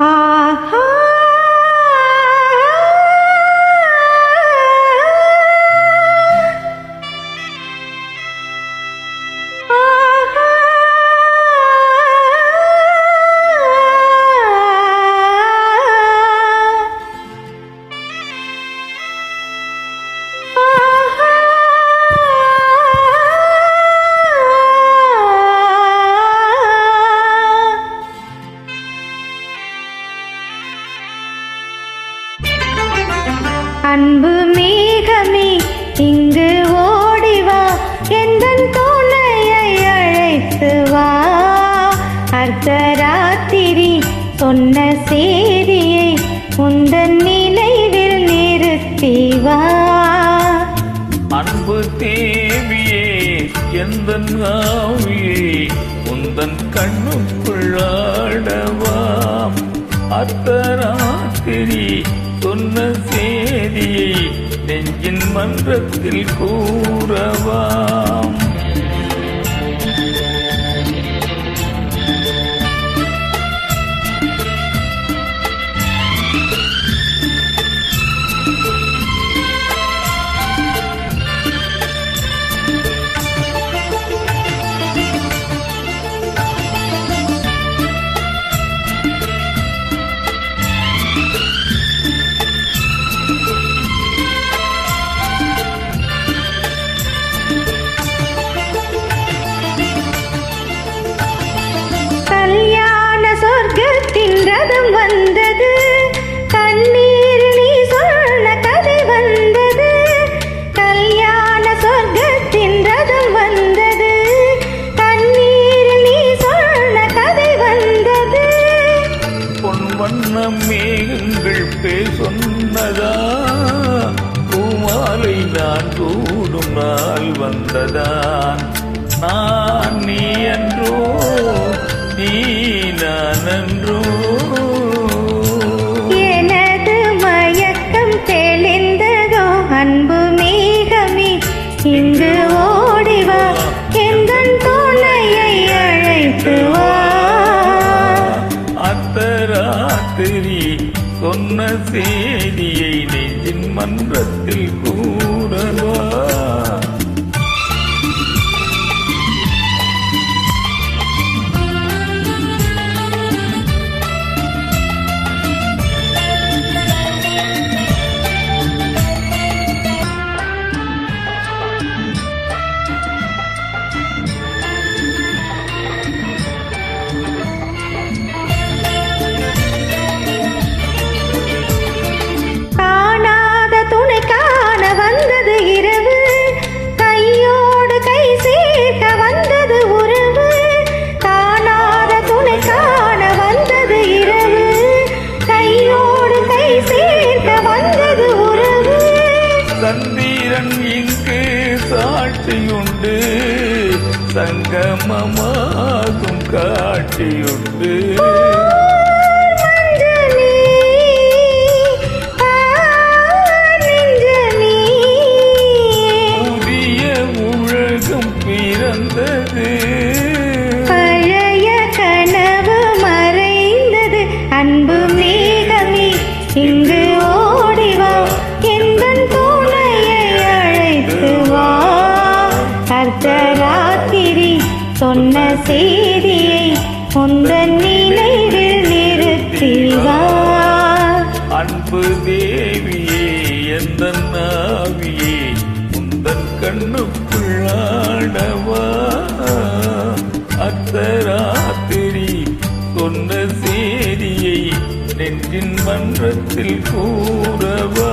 ஆஹா அன்பு மேகமே இங்கு ஓடிவா எந்தன் துணையை அழைத்து வா அர்த்தராத்திரி சொன்ன செய்தியை உந்தன் நினைவில் நிறுத்தி வா அன்பு தேவியே எந்தன் ஆவியே உந்தன் கண்ணுக்குள்ளாடவாம் அர்த்தராத்திரி சொன்ன செய்தியை நெஞ்சின் மன்றத்தில் கூறவாம் வந்தது கண்ணீர் நீ சொன்ன கதை வந்தது கல்யாண சொர்க்கத்தின் ரதம் வந்தது கண்ணீர் நீ சொன்ன கதை வந்தது பொன் வண்ண மேகங்கள் சொன்னதா பூமாலை நான் கூடும் நாள் வந்ததான் நான் நீ என்றோ நீ நான் என்றோ எனது மயக்கம் தெளிந்ததோ அன்பு மேகமே இங்கு ஓடிவா எந்தன் துணையை அழைத்து வா அர்த்தராத்திரி சொன்ன செய்தியை நெஞ்சின் மன்றத்தில் கூறவா சந்திரன் இங்கு சாட்சியுண்டு சங்கமமாகும் காட்சியுண்டு புதிய உலகம் பிறந்தது பழைய கனவு மறைந்தது அன்பு மேகமே இங்கு ஓடிவா எந்தன் அர்த்தராத்திரி சொன்ன செய்தியை உந்தன் நினைவில் நிறுத்தி வா அன்பு தேவியே எந்தன் ஆவியே உந்தன் கண்ணுக்குள்ளாடவா அர்த்தராத்திரி சொன்ன செய்தியை நெஞ்சின் மன்றத்தில் கூறவா